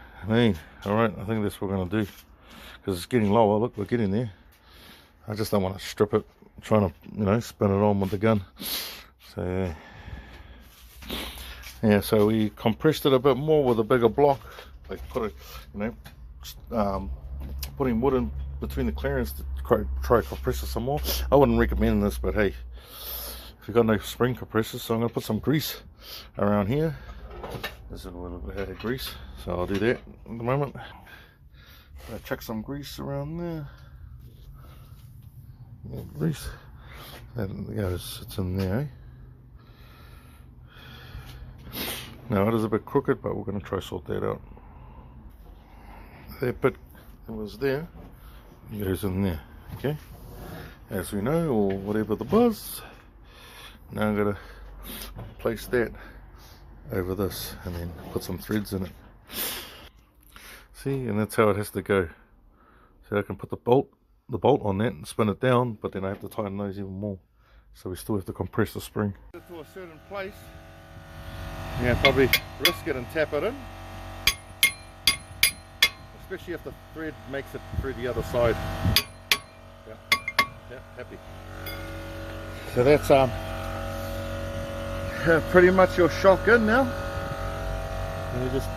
all right, I think that's what we're going to do, because it's getting lower. Look, we're getting there. I just don't want to strip it, trying to spin it on with the gun. So yeah, so we compressed it a bit more with a bigger block, like putting wood in between the clearance to try to compress it some more. I wouldn't recommend this, but hey, if you've got no spring compressors, so I'm going to put some grease around here. There's a little bit of grease, so I'll do that at the moment. I'll chuck some grease around there. Yeah, grease. That goes, it's in there, eh? Now it is a bit crooked, but we're going to try sort that out. That bit that was there goes in there, okay? As we know, or whatever the buzz. Now I'm going to place that over this and then put some threads in it. See, and that's how it has to go. So I can put the bolt on that and spin it down, but then I have to tighten those even more. So we still have to compress the spring. To a certain place, yeah, probably risk it and tap it in. Especially if the thread makes it through the other side. Yeah, happy. So that's pretty much your shock in now. And we just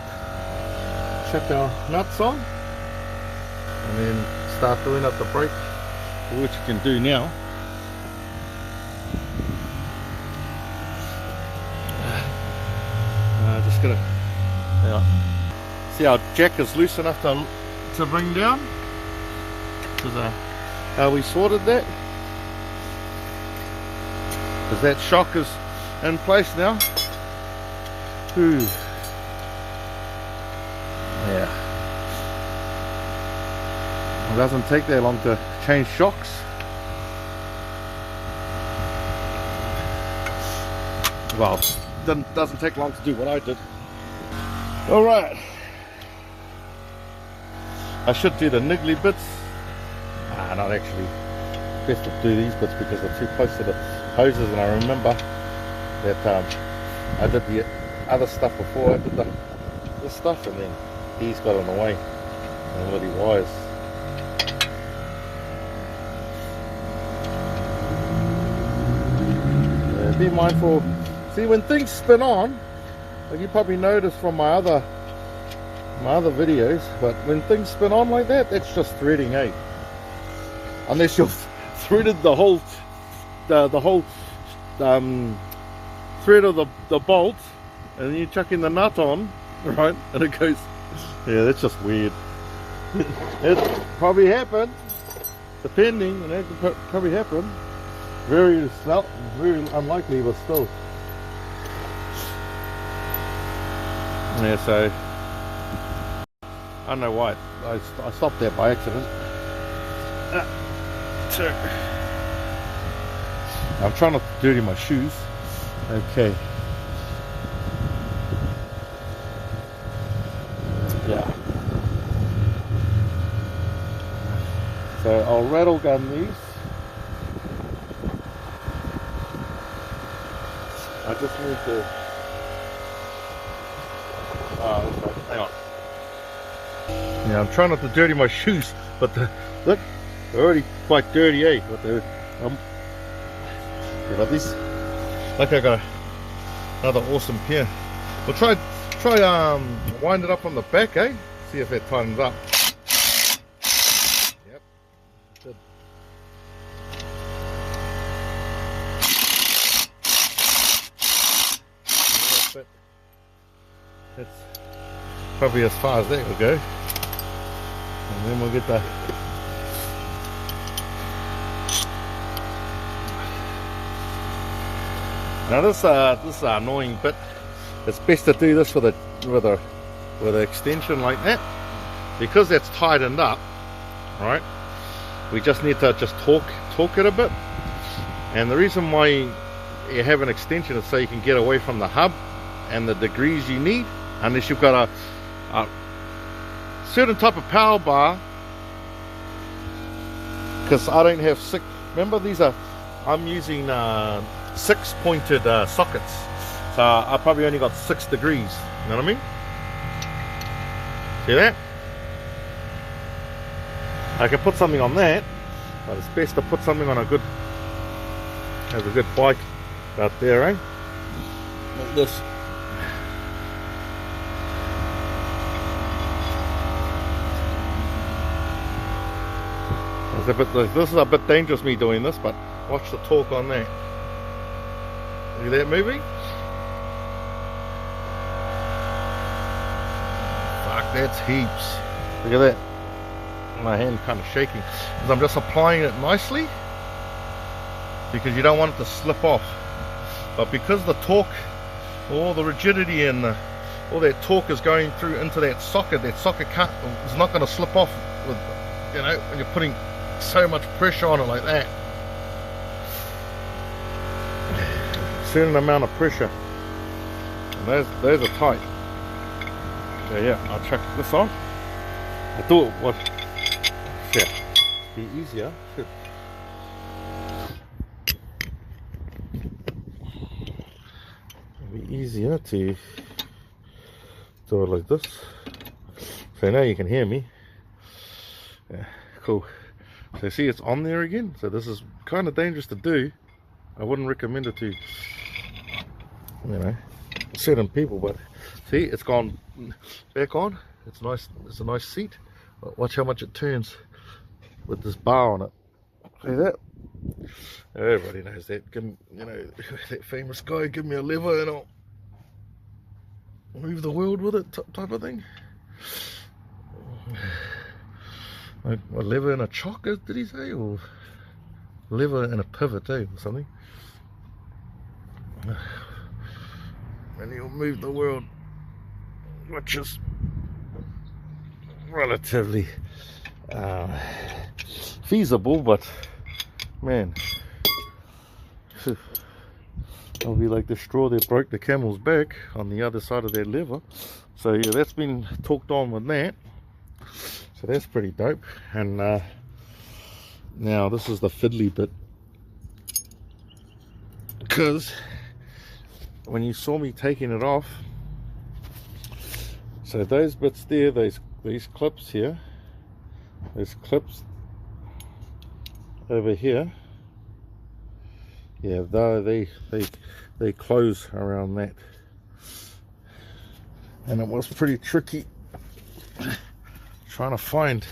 check our nuts on, and then start doing up the brake, which you can do now. Just gotta see our jack is loose enough to bring down. This is how we sorted that, because that shock is in place now. Ooh. Yeah, it doesn't take that long to change shocks. Well, it doesn't take long to do what I did. Alright, I should do the niggly bits. Not actually. Best to do these bits because they're too close to the hoses, and I remember that I did the other stuff before I did this stuff, and then these got in the way. And bloody wires. Yeah, be mindful. See, when things spin on, like you probably noticed from my other videos, but when things spin on like that, that's just threading, eh? Unless you've threaded the whole thread of the bolt, and then you chuck in the nut on, right? And it goes, yeah, that's just weird. It probably happened, depending, and that could probably happen. Very unlikely, but still. Yeah, so I don't know why I stopped that by accident. I'm trying not to dirty my shoes. Okay. Yeah. So I'll rattle gun these. I just need to. Hang on. Yeah, I'm trying not to dirty my shoes, but look, they're already quite dirty, eh? But they're about this. Like I got another awesome pair. We'll try wind it up from the back, eh? See if it tightens up. Yep. Good. That's probably as far as that will go. And then we'll get the now this is an annoying bit. It's best to do this with an extension like that, because that's tightened up, right? We just need to just torque it a bit. And the reason why you have an extension is so you can get away from the hub and the degrees you need, unless you've got a certain type of power bar. Because I don't have six. Remember, I'm using 6 pointed sockets, so I probably only got 6 degrees. You know what I mean? See that? I can put something on that, but it's best to put something on a good bike out there, eh? Like this. This is a bit dangerous, me doing this, but watch the torque on that. See that moving? Fuck, that's heaps. Look at that. My hand kind of shaking because I'm just applying it nicely, because you don't want it to slip off. But because the torque, all the rigidity and all that torque is going through into that socket is not going to slip off with, you know, when you're putting so much pressure on it like that. Certain amount of pressure, and those are tight. So yeah, I'll chuck this on. I thought what, yeah, be easier. It'd be easier to do it like this. So now you can hear me. Yeah, cool. So see, it's on there again. So this is kind of dangerous to do. I wouldn't recommend it to, you know, certain people, but see, it's gone back on. It's nice. It's a nice seat. But watch how much it turns with this bar on it. See that? Everybody knows that. You know, that famous guy, give me a lever and I'll move the world with it type of thing. Like a lever and a chock, did he say? Or lever and a pivot, or something. And he'll move the world, which is relatively feasible, but man, it'll be like the straw that broke the camel's back on the other side of that lever. So yeah, that's been torqued on with that. So that's pretty dope. And now this is the fiddly bit, because when you saw me taking it off, so those bits there, these clips here, there's clips over here. Yeah, though they close around that, and it was pretty tricky trying to find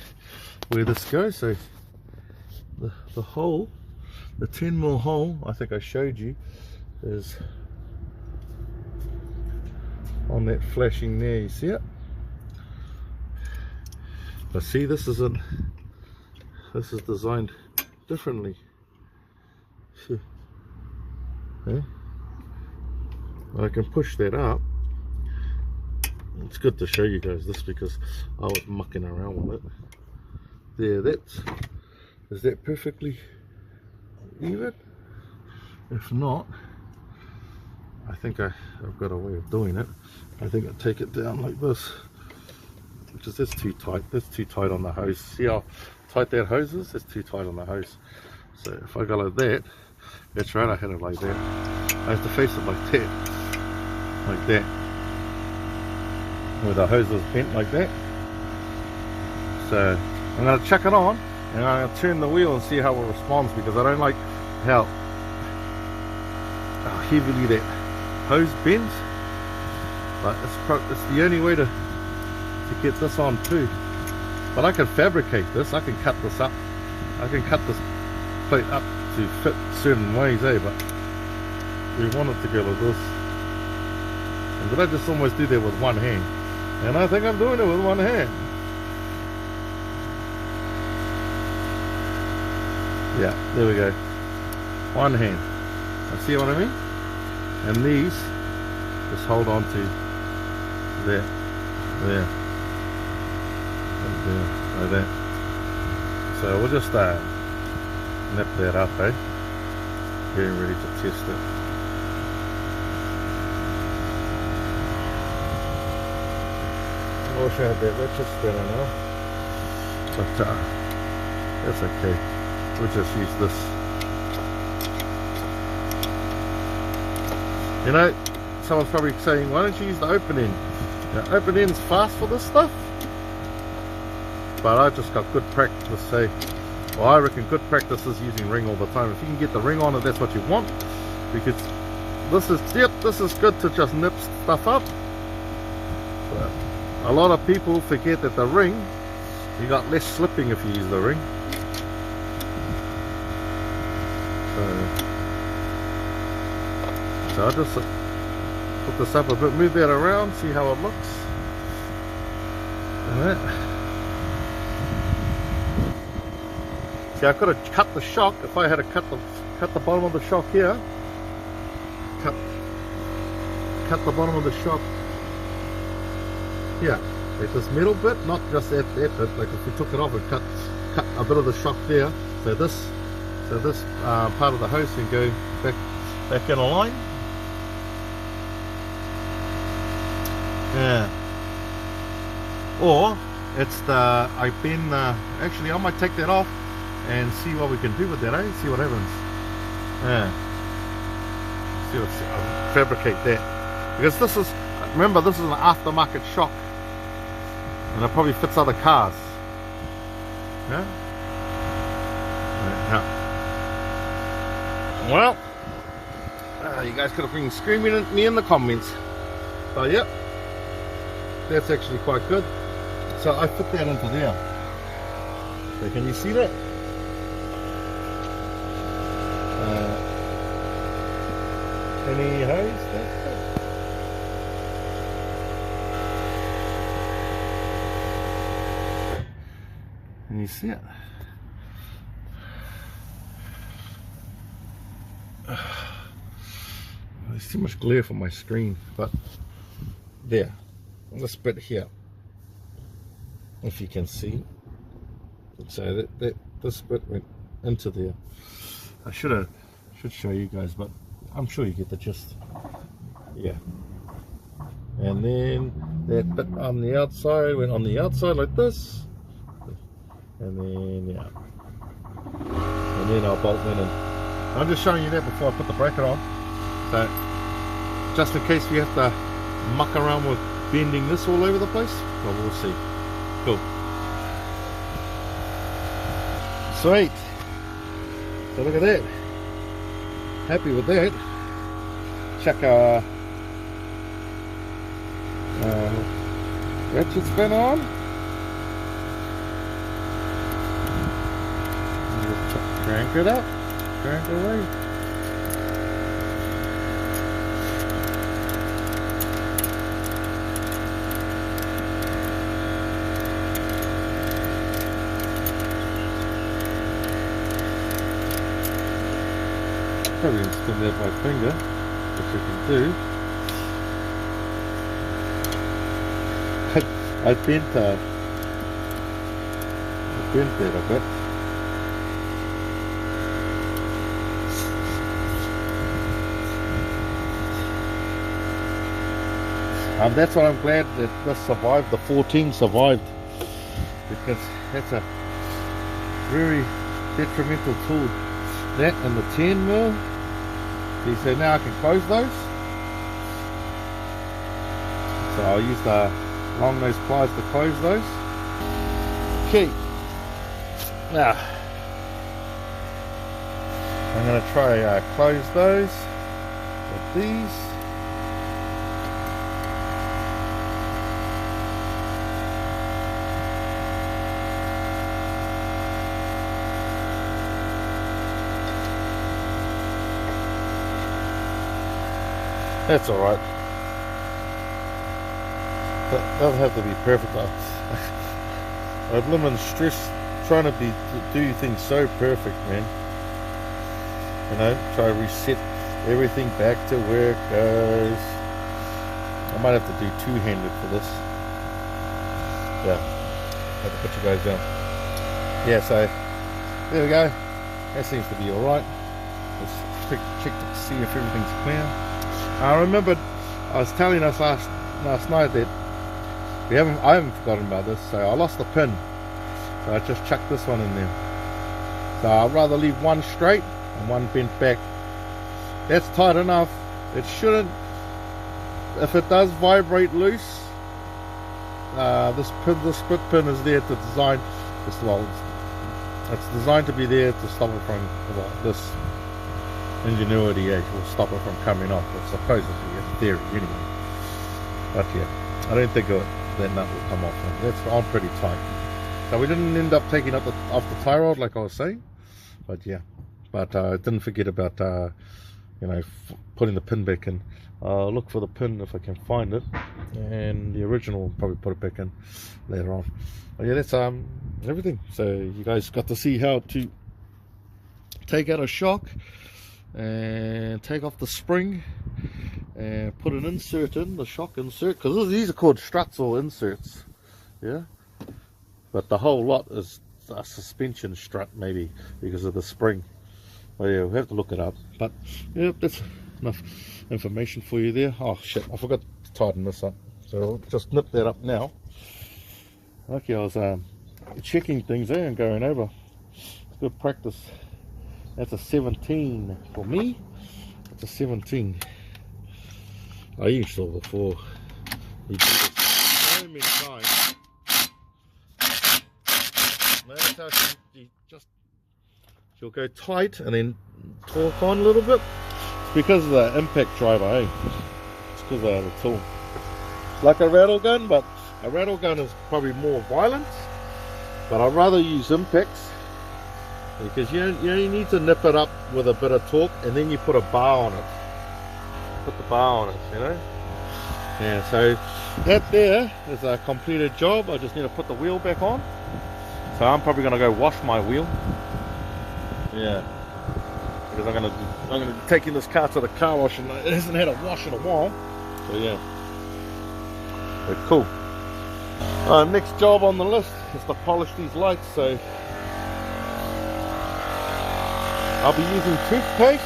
where this goes. So the hole, the 10mm hole, I think I showed you, is on that flashing there. You see it? But see, this is designed differently. Yeah. I can push that up. It's good to show you guys this because I was mucking around with it. There, is that perfectly even? If not, I think I've got a way of doing it. I think I'll take it down like this, because that's too tight. That's too tight on the hose. See how tight that hose is? That's too tight on the hose. So if I go like that, that's right, I had it like that. I have to face it like that, where the hose is bent like that. So I'm going to chuck it on, and I'm going to turn the wheel and see how it responds, because I don't like how heavily that hose bends. But it's the only way to get this on too. But I can fabricate this. I can cut this up. I can cut this plate up to fit certain ways, but we want it to go like this. And did I just almost do that with one hand? And I think I'm doing it with one hand. Yeah, there we go. One hand. See what I mean? And these just hold on to there, and there, like that. So we'll just nip that up, getting ready to test it. I wish I had that ratchet spinner now, but that's okay. We'll just use this. You know, someone's probably saying, why don't you use the open end? The open end's fast for this stuff. But I just got good practice, well, I reckon good practice is using ring all the time. If you can get the ring on it, that's what you want. Because this is good to just nip stuff up. But a lot of people forget that the ring, you got less slipping if you use the ring. So I'll just put this up a bit, move that around, see how it looks. And that. See, I could have cut the shock if I had to cut the bottom of the shock here. Cut the bottom of the shock here. At this middle bit, not just at that bit. Like if we took it off and cut a bit of the shock there. So this part of the hose can go back in a line. Yeah. Or it's actually I might take that off and see what we can do with that, see what happens. Yeah. See what's fabricate that. Because remember this is an aftermarket shock. And it probably fits other cars. Yeah? Yeah. Well, you guys could have been screaming at me in the comments. But yep. That's actually quite good. So I put that into there. So can you see that? Any hose? That's good. Can you see it? There's too much glare from my screen, but there. This bit here, if you can see, so this bit went into there. I should show you guys, but I'm sure you get the gist. Yeah. And then that bit on the outside went on the outside like this, and then yeah, and then I'll bolt that in. I'm just showing you that before I put the bracket on, so just in case we have to muck around with bending this all over the place, well, we'll see. Cool. Sweet. So look at that. Happy with that. Chuck a ratchet spanner on. Just crank it up. Crank away. Probably going to spin that by finger, which you can do. I bent that a bit. That's why I'm glad that this survived, the 14 survived, because that's a very detrimental tool. That and the 10 mil. See, so now I can close those. So I'll use the long nose pliers to close those. Okay. Now I'm going to try close those with these. That's alright. That doesn't have to be perfect. I've lived in stress trying to do things so perfect, man. You know, try to reset everything back to where it goes. I might have to do two-handed for this. Yeah, have to put you guys down. Yeah, so there we go. That seems to be alright. Let's check to see if everything's clear. I remembered I was telling us last night that I haven't forgotten about this, so I lost the pin, so I just chucked this one in there. So I'd rather leave one straight and one bent back. That's tight enough. It shouldn't, if it does vibrate loose, this split pin is there to design this. Well, it's designed to be there to stop it from, well, this ingenuity will stop it from coming off, or supposedly in theory anyway. But yeah, I don't think that nut will come off. That's on pretty tight. So we didn't end up taking off the tie rod like I was saying, but yeah. But I didn't forget about you know, putting the pin back in. I'll look for the pin if I can find it, and the original will probably put it back in later on. But yeah, that's everything. So you guys got to see how to take out a shock and take off the spring and put an insert in, the shock insert, because these are called struts or inserts, yeah, but the whole lot is a suspension strut maybe because of the spring. Well, yeah, we'll have to look it up, but yeah, that's enough information for you there. Oh shit, I forgot to tighten this up, so I'll just nip that up now. Okay, I was checking things there and going over. It's good practice. That's a 17 for me. That's a 17. I used to before. You do this so many times. Notice how she'll go tight and then torque on a little bit. It's because of the impact driver, eh? It's because of the tool. It's like a rattle gun, but a rattle gun is probably more violent. But I'd rather use impacts, because you need to nip it up with a bit of torque, and then you put a bar on it. Put the bar on it, you know. Yeah, so that there is a completed job. I just need to put the wheel back on. So I'm probably gonna go wash my wheel. Yeah, because I'm gonna be taking this car to the car wash, and it hasn't had a wash in a while. So yeah, but cool. Next job on the list is to polish these lights. So I'll be using toothpaste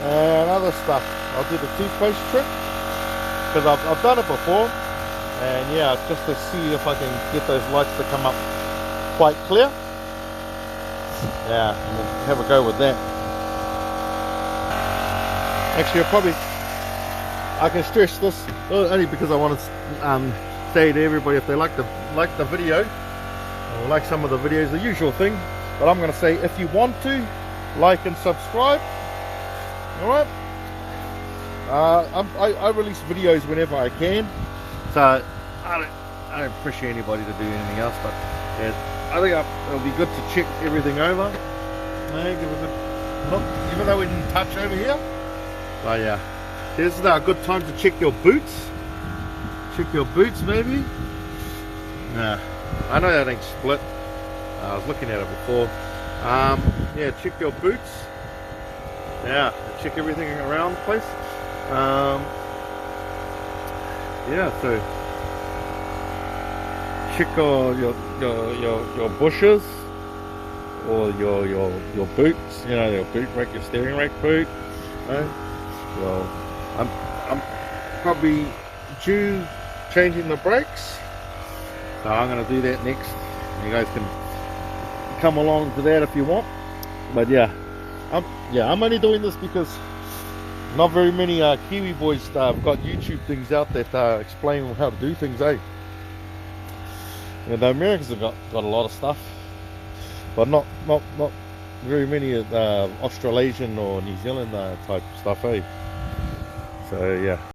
and other stuff. I'll do the toothpaste trick because I've done it before, and yeah, just to see if I can get those lights to come up quite clear. Yeah, and we'll have a go with that. Actually, I can stress this only because I want to say to everybody, if they like the video or like some of the videos, the usual thing, But I'm going to say, if you want to, like and subscribe. Alright? I release videos whenever I can. So, I don't pressure anybody to do anything else. But yeah, I think it'll be good to check everything over. Give a good look, even though we didn't touch over here. But yeah, this is a good time to check your boots. Check your boots, maybe. Yeah, I know that ain't split. I was looking at it before. Yeah, check your boots. Yeah, check everything around the place. Yeah, so check your bushes or your boots. You know, your boot rack, your steering rack boot. Well, I'm probably due changing the brakes, so I'm going to do that next. You guys can come along to that if you want. But yeah, I'm only doing this because not very many Kiwi boys have got YouTube things out that explain how to do things, eh? You know, the Americans have got a lot of stuff, but not very many Australasian or New Zealand type stuff, eh? So yeah.